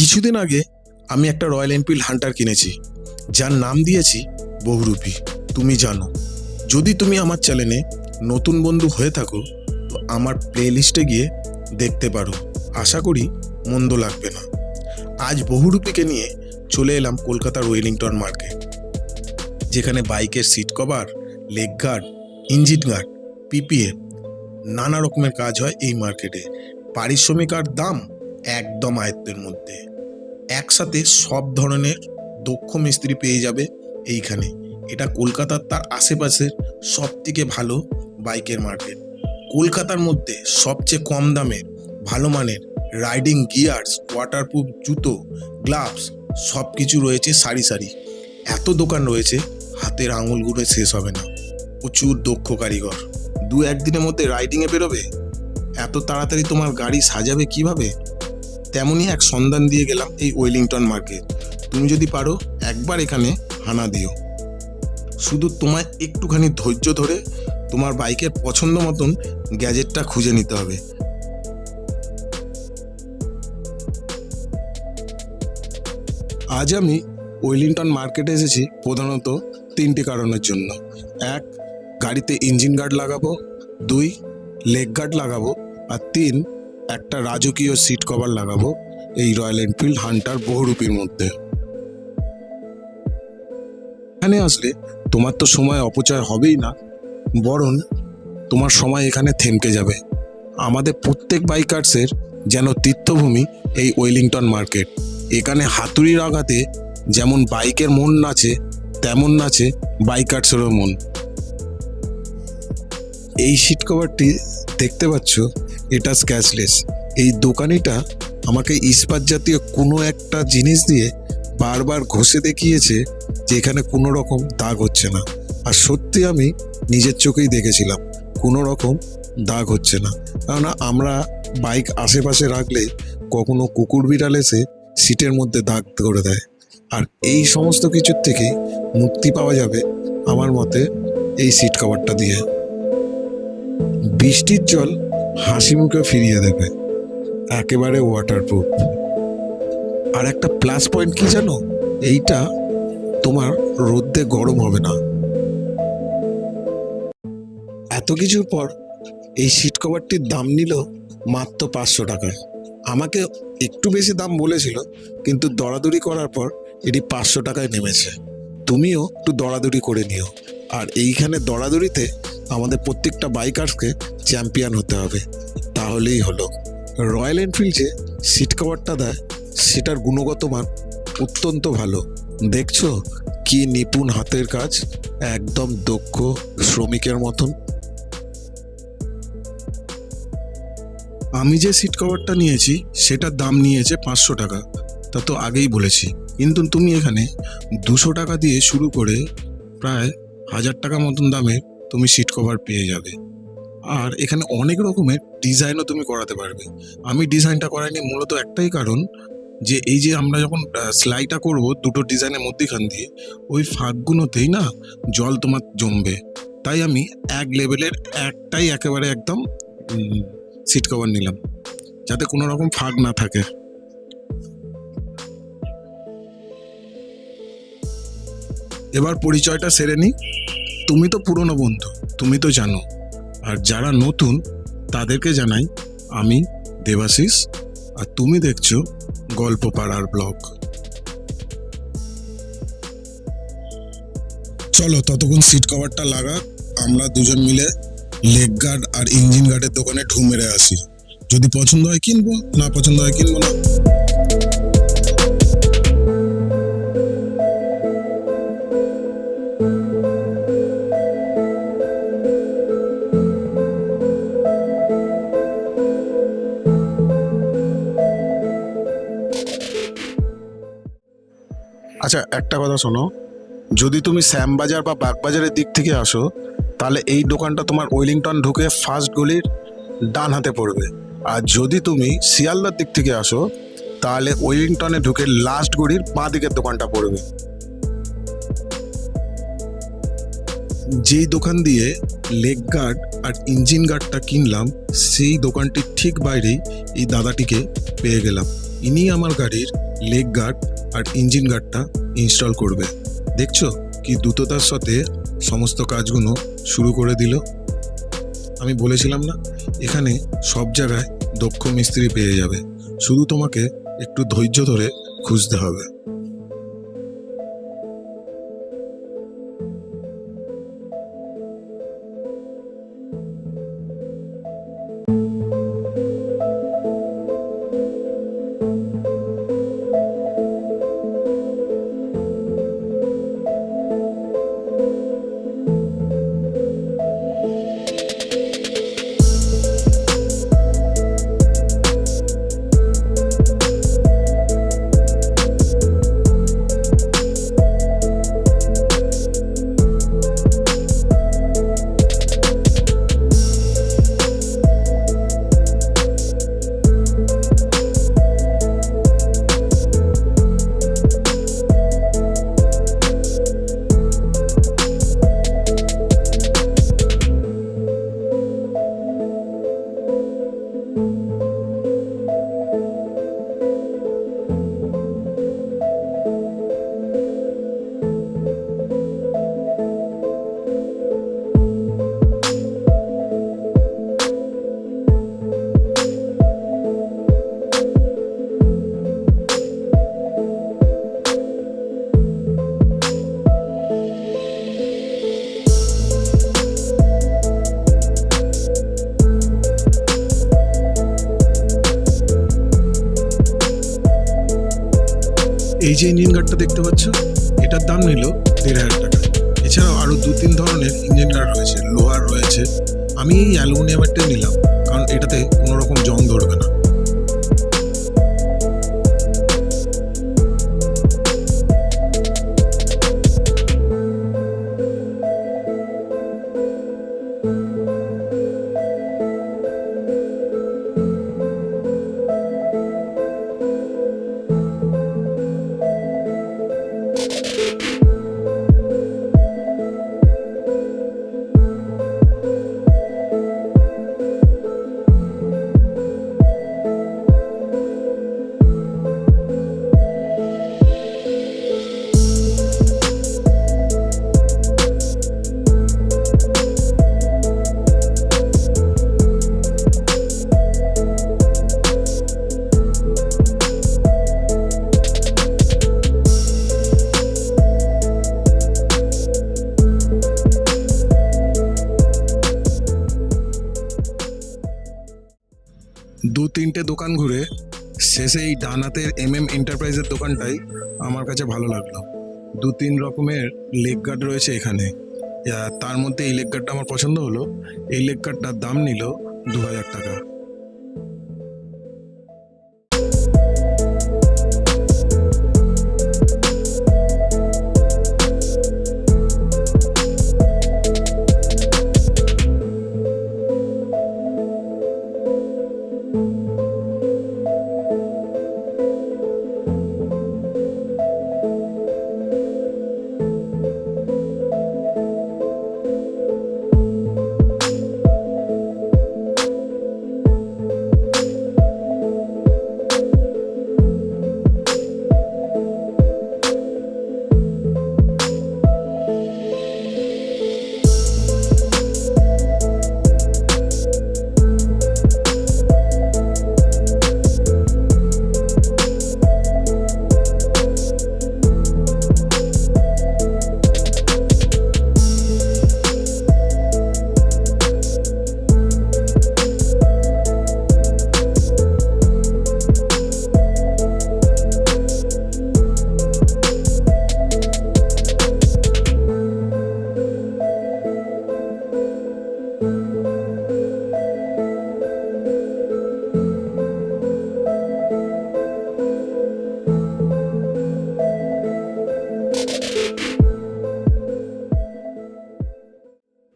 কিছুদিন আগে আমি একটা রয়্যাল এনফিল্ড হান্টার কিনেছি, যার নাম দিয়েছি বহুরূপী। তুমি জানো, যদি তুমি আমার চ্যানেলে নতুন বন্ধু হয়ে থাকো তো আমার প্লেলিস্টে গিয়ে দেখতে পারো। আশা করি মন্দ লাগবে না। আজ বহুরূপীকে নিয়ে চলে এলাম কলকাতার ওয়েলিংটন মার্কেট, যেখানে বাইকের seat cover, leg guard, engine guard, PPF নানা রকমের কাজ হয় এই মার্কেটে। পারিশ্রমিক আর দাম একদম আয়ত্তের মধ্যে। একসাথে সব ধরনের দক্ষ মিস্ত্রি পেয়ে যাবে এইখানে। এটা কলকাতার তার আশেপাশের সব থেকে ভালো বাইকের মার্কেট। কলকাতার মধ্যে সবচেয়ে কম দামে ভালো মানের রাইডিং গিয়ার্স, ওয়াটারপ্রুফ জুতো, গ্লাভস সব কিছু রয়েছে সারি সারি। এত দোকান রয়েছে, হাতের আঙুল গুনে শেষ হবে না। প্রচুর দক্ষ কারিগর। দু একদিনের মধ্যে রাইডিংয়ে বেরোবে, এত তাড়াতাড়ি তোমার গাড়ি সাজাবে কিভাবে? তেমনই এক সন্ধান দিয়ে গেলাম এই ওয়েলিংটন মার্কেট। তুমি যদি পারো একবার এখানে হানা দিও। শুধু তোমায় একটুখানি ধৈর্য ধরে তোমার বাইকের পছন্দ মতন গ্যাজেটটা খুঁজে নিতে হবে। আজ আমি ওয়েলিংটন মার্কেটে এসেছি প্রধানত তিনটি কারণের জন্য। এক, গাড়িতে ইঞ্জিন গার্ড লাগাবো। দুই, লেগ গার্ড লাগাবো। আর তিন, একটা রাজকীয় সিট কভার লাগাবো এই রয়্যাল এনফিল্ড হান্টার বহুরূপীর মধ্যে। এখানে আসলে তোমার তো সময় অপচয় হবেই না, বরং তোমার সময় এখানে থমকে যাবে। আমাদের প্রত্যেক বাইকার্সের যেন তীর্থভূমি এই ওয়েলিংটন মার্কেট। এখানে হাতুড়ির আঘাতে যেমন বাইকের মন নাচে, তেমন নাচে বাইকার্সেরও মন। এই সিট কভারটি দেখতে পাচ্ছ, এটা স্ক্র্যাচলেস। এই দোকানিটা আমাকে ইস্পাত জাতীয় কোনো একটা জিনিস দিয়ে বারবার ঘষে দেখিয়েছে যে এখানে কোনো রকম দাগ হচ্ছে না। আর সত্যি আমি নিজের চোখেই দেখেছিলাম কোনো রকম দাগ হচ্ছে না। কেননা আমরা বাইক আশেপাশে রাখলে কখনো কুকুর বিড়াল এসে সিটের মধ্যে দাগ করে দেয়। আর এই সমস্ত কিছুর থেকে মুক্তি পাওয়া যাবে আমার মতে এই সিট কভারটা দিয়ে। বৃষ্টির জল হাসি মুখে ফিরিয়ে দেবে, একেবারে ওয়াটারপ্রুফ। আর একটা প্লাস পয়েন্ট কি জানো, এইটা তোমার রোদে গরম হবে না। এত কিছুর পর এই সিট কভারটির দাম নিল মাত্র 500 টাকা। আমাকে একটু বেশি দাম বলেছিল, কিন্তু দরাদরি করার পর এটি 500 টাকায় নেমেছে। তুমিও একটু দরাদরি করে নিও। আর এইখানে দরাদরিতে আমাদের প্রত্যেকটা বাইকার্সকে চ্যাম্পিয়ন হতে হবে, তাহলেই হলো। রয়্যাল এনফিল্ড যে সিট কভারটা দেয় সেটার গুণগত মান অত্যন্ত ভালো। দেখছো কি নিপুণ হাতের কাজ, একদম দক্ষ শ্রমিকের মতন। আমি যে সিট কভারটা নিয়েছি সেটার দাম নিয়েছে 500 টাকা, তা তো আগেই বলেছি। কিন্তু তুমি এখানে 200 টাকা দিয়ে শুরু করে প্রায় 1000 টাকা মতন দামে তুমি সিট কভার পেয়ে যাবে। আর এখানে অনেক রকমের ডিজাইনও তুমি করাতে পারবে। আমি ডিজাইনটা করাইনি মূলত একটাই কারণ, যে এই যে আমরা যখন সেলাইটা করব দুটো ডিজাইনের মধ্যেখান দিয়ে, ওই ফাঁকগুলোতেই না জল তোমার জমবে। তাই আমি এক লেভেলের একটাই একেবারে একদম সিট কভার নিলাম, যাতে কোনো রকম ফাঁক না থাকে। এবার পরিচয়টা সেরে নি। তুমি তো পুরনো বন্ধু, তুমি তো জানো। আর যারা নতুন তাদেরকে জানাই, আমি দেবাশিস, আর তুমি দেখছো গল্প পাড়ার ব্লগ। চলো ততক্ষণ সিট কভারটা লাগা, আমরা দুজন মিলে লেগ গার্ড আর ইঞ্জিন গার্ডের দোকানে ঢু মেরে আসি। যদি পছন্দ হয় কিনবো, না পছন্দ হয় কিনবো না। আচ্ছা, একটা কথা শোনো, যদি তুমি শ্যামবাজার বা বাগবাজারের দিক থেকে আসো তাহলে এই দোকানটা তোমার ওয়েলিংটন ঢুকে ফার্স্ট গলির ডান হাতে পড়বে। আর যদি তুমি শিয়ালদার দিক থেকে আসো তাহলে ওয়েলিংটনে ঢুকে লাস্ট গলির বাঁ দিকের দোকানটা পড়বে। যেই দোকান দিয়ে লেগ গার্ড আর ইঞ্জিন গার্ডটা কিনলাম সেই দোকানটির ঠিক বাইরেই এই দাদাটিকে পেয়ে গেলাম। ইনি আমার গাড়ির লেগ গার্ড আর ইঞ্জিন গার্ডটা ইনস্টল করবে। দেখছো কি দ্রুততার সাথে সমস্ত কাজগুলো শুরু করে দিল। আমি বলেছিলাম না, এখানে সব জায়গায় দক্ষ মিস্ত্রি পেয়ে যাবে, শুধু তোমাকে একটু ধৈর্য ধরে খুঁজতে হবে। এই যে ইঞ্জিন গার্ডটা দেখতে পাচ্ছ, এটার দাম নিল 1,500 টাকা। এছাড়াও আরও 2-3 ধরনের ইঞ্জিন গার্ড রয়েছে, লোহার রয়েছে। আমি এই অ্যালুমিনিয়ামেরটাই নিলাম, কারণ এটাতে কোনো রকম জং ধরবে না। দু তিনটে দোকান ঘুরে শেষে এই ডান হাতের এন্টারপ্রাইজের দোকানটাই আমার কাছে ভালো লাগলো। 2-3 রকমের লেগ গার্ড রয়েছে এখানে। তার মধ্যে এই লেগ গার্ডটা আমার পছন্দ হলো। এই লেগ গার্ডটার দাম নিল 2,000 টাকা।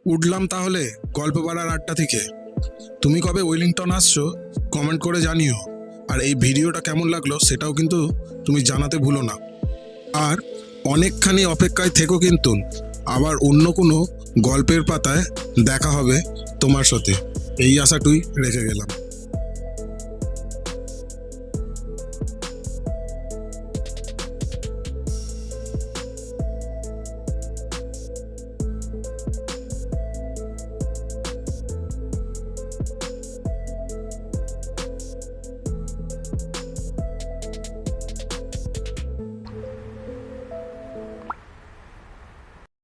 উঠলাম তাহলে গল্পপাড়ার আড্ডা থেকে। তুমি কবে ওয়েলিংটন আসছো কমেন্ট করে জানিও, আর এই ভিডিওটা কেমন লাগলো সেটাও কিন্তু তুমি জানাতে ভুলো না। আর অনেকখানি অপেক্ষায় থেকো, কিন্তু আবার অন্য কোনো গল্পের পাতায় দেখা হবে তোমার সাথে, এই আশাটুই রেখে গেলাম।